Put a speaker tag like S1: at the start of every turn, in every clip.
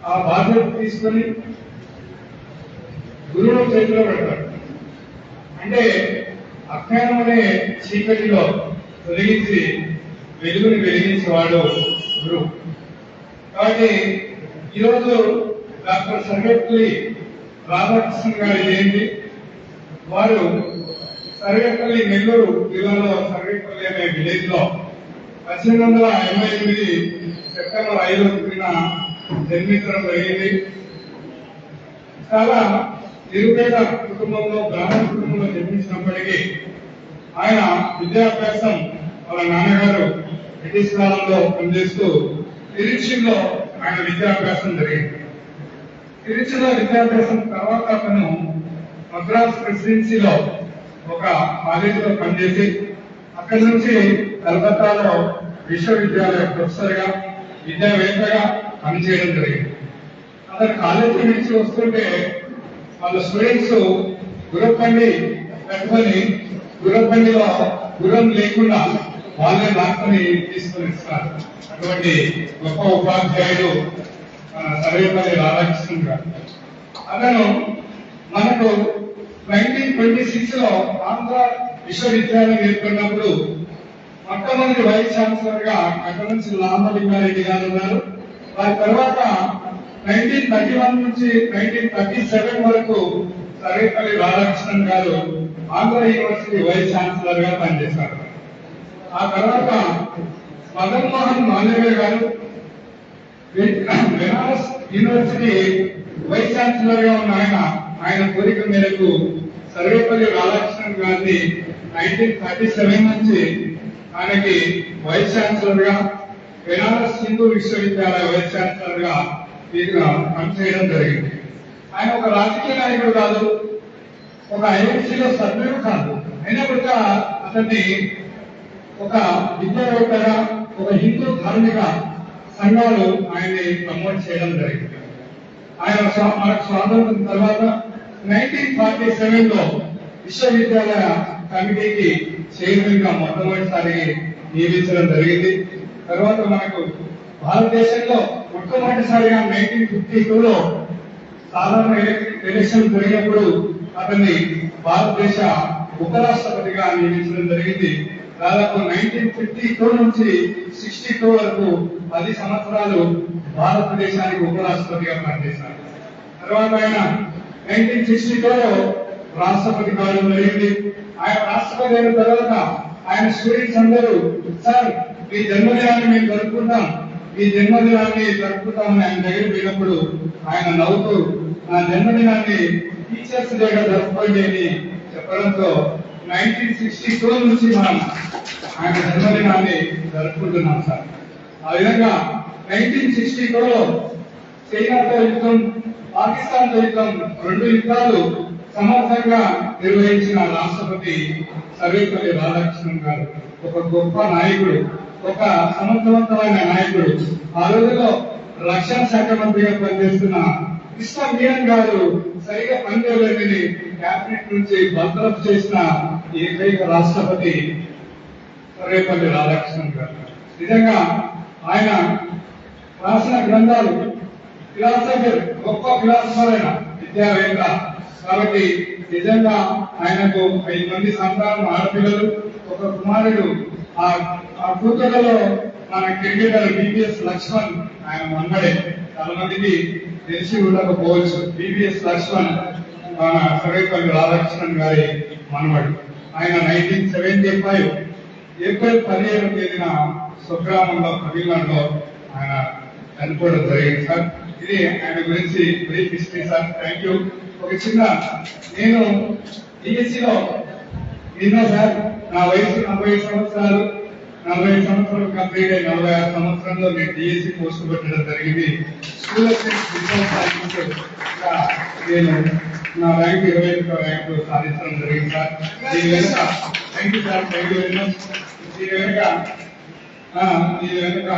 S1: ఆ బాధ్యత తీసుకొని గురువుల చేతిలో పెడతాడు. అంటే అజ్ఞానం అనే చీకటిలో తొలగించి వెలుగుని వెలిగించేవాడు గురువు. కాబట్టి ఈరోజు డాక్టర్ సర్వేపల్లి రాధాకృష్ణన్ గారి జయంతి. వారు సర్వేపల్లి నెల్లూరు జిల్లాలో సర్వేపల్లి అనే విలేజ్ లో 1888 సెప్టెంబర్ 5న జన్మించడం జరిగింది. చాలా నిరుపేద కుటుంబంలో, బ్రాహ్మణ కుటుంబంలో జన్మించినప్పటికీ ఆయన విద్యాభ్యాసం వాళ్ళ నాన్నగారు బ్రిటిష్ కాలంలో పనిచేస్తూ తిరుచిలో ఆయన విద్యాభ్యాసం జరిగింది. తిరుచిలో విద్యాభ్యాసం తర్వాత అతను మద్రాస్ ప్రెసిడెన్సీలో ఒక కాలేజీలో పనిచేసి అక్కడి నుంచి కలకత్తాలో విశ్వవిద్యాలయ ప్రొఫెసర్ గా, విద్యావేత్తగా పనిచేయడం జరిగింది. అతను కాలేజీ నుంచి వస్తుంటే వాళ్ళ స్టూడెంట్స్ గుర్రబండి పెట్టుకొని గుర్రబండిలో గుర్రం లేకుండా వాళ్ళే లాక్కుని తీసుకొని ఇస్తారు. అటువంటి గొప్ప ఉపాధ్యాయుడు సర్వేపల్లి రాధాకృష్ణన్ గారు. అతను మనకు 1926 లో ఆంధ్ర విశ్వవిద్యాలయం ఏర్పడినప్పుడు మొట్టమొదటి వైస్ ఛాన్సలర్ గా అక్కడి నుంచి రామలింగారెడ్డి గారు ఉన్నారు. వారి తర్వాత 1931 నుంచి 1937 వరకు సర్వేపల్లి రాధాకృష్ణన్ గారు ఆంధ్ర యూనివర్సిటీ వైస్ ఛాన్సలర్ గా పనిచేశారు. ఆ తర్వాత మదన్ మోహన్ మాల్యవే గారు బెనారస్ యూనివర్సిటీ వైస్ ఛాన్సలర్ గా ఉన్న ఆయన కోరిక మేరకు సర్వేపల్లి రాధాకృష్ణన్ గారిని 1937 నుంచి ఆయనకి వైస్ ఛాన్సలర్ గా, బెనారస్ హిందూ విశ్వవిద్యాలయ వైస్ ఛాన్సలర్ గా పనిచేయడం జరిగింది. ఆయన ఒక రాజకీయ నాయకుడు కాదు, ఒక ఐఎన్సీలో సభ్యుడు కాదు. అయినప్పటికీ అతన్ని ఒక విద్యావేత్తగా, ఒక హిందూ ధార్మిక సంఘాలు ఆయన్ని ప్రమోట్ చేయడం జరిగింది. ఆయన మనకు స్వాతంత్రం తర్వాత 1947 లో విశ్వవిద్యాలయ కమిటీకి చైర్మన్ గా మొట్టమొదటిసారి నియమించడం జరిగింది. తర్వాత మనకు భారతదేశంలో మొట్టమొదటిసారిగా 1952 లో సాధారణ ఎలక్షన్ జరిగినప్పుడు అతన్ని భారతదేశ ఉపరాష్ట్రపతిగా నియమించడం జరిగింది. దాదాపు 1952 నుంచి 62 వరకు 10 సంవత్సరాలు భారతదేశానికి ఉపరాష్ట్రపతిగా పనిచేశారు. తర్వాత ఆయన 1962 లో రాష్ట్రపతి కావడం జరిగింది. ఆయన రాష్ట్రపతి అయిన తర్వాత ఆయన స్టూడెంట్స్ అందరూ, సార్ మీ జన్మదినాన్ని మేము జరుపుకుంటాం, మీ జన్మదినాన్ని జరుపుకుంటామని ఆయన దగ్గర పోయినప్పుడు ఆయన నవ్వుతూ నా జన్మదినాన్ని టీచర్స్ డేగా జరుపుకోండి అని చెప్పడంతో 1962 నుంచి మనం ఆయన జన్మదినాన్ని జరుపుకుంటున్నాం సార్. ఆ విధంగా 1962 లో చైనాతో యుద్ధం, పాకిస్తాన్తో యుద్ధం, 2 యుద్ధాలు సమర్థంగా నిర్వహించిన రాష్ట్రపతి సర్వేపల్లి రాధాకృష్ణన్ గారు. ఒక గొప్ప నాయకుడు, ఒక సమర్థవంతమైన నాయకుడు. ఆ రోజుల్లో రక్షణ శాఖ మంత్రిగా పనిచేస్తున్న కృష్ణ మీనన్ గారు సరిగా పనిచేయలేదని క్యాబినెట్ నుంచి బర్తరఫ్ చేసిన ఏకైక రాష్ట్రపతి సర్వేపల్లి రాధాకృష్ణన్ గారు. నిజంగా ఆయన రాసిన గ్రంథాలు, ఫిలాసఫర్, గొప్ప ఫిలాసఫర్ అయిన విద్యావేత్త. కాబట్టి నిజంగా ఆయనకు 5 మంది సంతానం, ఆడపిల్లలు, ఒక కుమారుడు. ఆ కూతురులో మన క్రికెటర్ బివిఎస్ లక్ష్మణ్ ఆయన మన్మడే. చాలా మందికి తెలిసి ఉండకపోవచ్చు. బివిఎస్ లక్ష్మణ్ మన సర్వేపల్లి రాధాకృష్ణన్ గారి మనవడు. ఆయన 1975 ఏప్రిల్ 17వ తేదీన స్వగ్రామంలో తమిళనాడులో ఆయన చనిపోవడం జరిగింది సార్. ఇది ఆయన గురించి brief history sir. Thank you. ఒక చిన్న, నేను డిఎస్సిలో నిన్న సార్ నా వయసు 40 సంవత్సరాలు, 40 సంవత్సరాలు కంప్లీట్ అయ్యి 46 సంవత్సరంలో నేను డిఎస్సి పోస్ట్ పెట్టడం జరిగింది. స్కూల్ నేను నా ర్యాంక్ 21వ ర్యాంక్ సాధించడం జరిగింది సార్. దీని వెనుక thank you sir, thank you very much. దీని వెనుక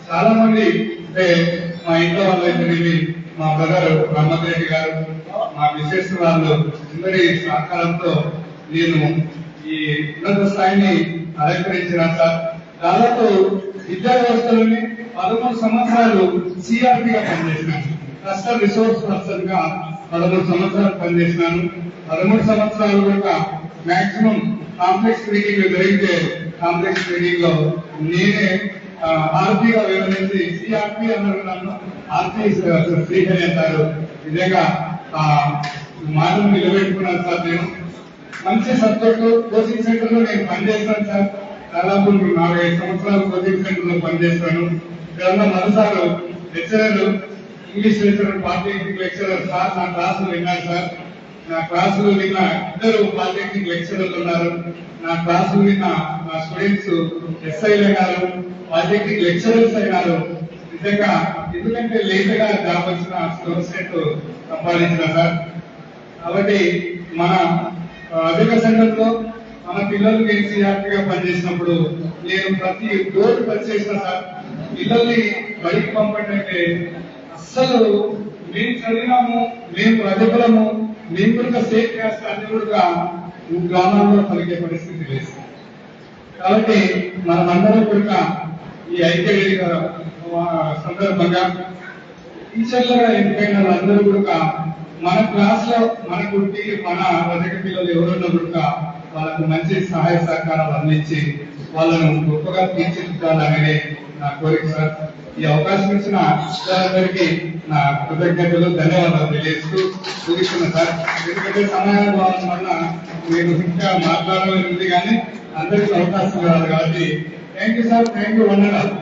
S1: చాలా మంది, అంటే మా ఇంట్లో వాళ్ళు అయితే మా బ్రదర్ బ్రహ్మరెడ్డి గారు, మా మిసెస్ వాళ్ళు అందరి సహకారంతో నేను ఈ ఉన్నత స్థాయిని అలంకరించిన సార్. దాదాపు విద్యా వ్యవస్థలోని 13 సంవత్సరాలు సిఆర్పిగా పనిచేసినాను. కస్టమర్ రిసోర్స్ పర్సన్ గా 13 సంవత్సరాలు పనిచేసినాను. 13 సంవత్సరాలు కూడా మాక్సిమం కాంప్లెక్స్ మీటింగ్ జరిగితే కాంప్లెక్స్ మీటింగ్ లో నేనే ఆర్పీగా వివరించి సిఆర్పీ అన్నారు, నన్ను ఆర్పీ శ్రీహరి అంటారు. నిజంగా మాటలు నిలబెట్టుకున్నాను సార్. నేను మంచి సబ్జెక్టు కోచింగ్ సెంటర్ లో నేను పనిచేస్తాను సార్. దాదాపు 4-5 సంవత్సరాలు కోచింగ్ సెంటర్ లో పనిచేస్తాను. ఇక్కడ మరోసారి lecturer, English lecturer, polytechnic lecturer sir నా క్లాసులు విన్నారు సార్. నా క్లాసులు విన్న 2 పాలిటెక్నిక్ లెక్చరర్లు ఉన్నారు. నా క్లాసులు విన్న నా స్టూడెంట్స్ ఎస్ఐలు అయినారు, పాలిటెక్నిక్ లెక్చరర్స్ అయినారు. నిజంగా ఎందుకంటే లేట్ గా జాబ్ వచ్చిన స్టూడెంట్ సంపాదించిన సార్. కాబట్టి మన అధిక సంఘంలో మన పిల్లలు నేను సిఆర్టీగా పనిచేసినప్పుడు నేను ప్రతి డోర్ టచ్ చేసిన సార్. పిల్లల్ని బయటికి పంపండి అంటే అస్సలు మేము చదివినాము, మేము ప్రతిఫలము, మేము కూడా సేఫ్ క్యాస్ట్ అన్ని కూడా గ్రామాల్లో పలికే పరిస్థితి లేదు. కాబట్టి మనమందరం కూడా ఈ ఐక్యవేదిక సందర్భంగా టీచర్లుగా ఎంపికైన వాళ్ళందరూ కూడా మన క్లాస్ లో మనకు మన రజక పిల్లలు ఎవరున్నా కూడా వాళ్ళకు మంచి సహాయ సహకారాలు అందించి వాళ్ళను గొప్పగా తీర్చిదిద్దాలనేది నా కోరిక సార్. ఈ అవకాశం ఇచ్చిన అందరికీ నా కృతజ్ఞతలు, ధన్యవాదాలు తెలియజేస్తూ ముగిస్తున్నా సార్. ఎందుకంటే సమయాభావం వల్ల నేను ఇంకా మాట్లాడాలని ఉంది కానీ అందరికీ అవకాశం కాదు కాబట్టి thank you sir. Thank you. వందనాలు.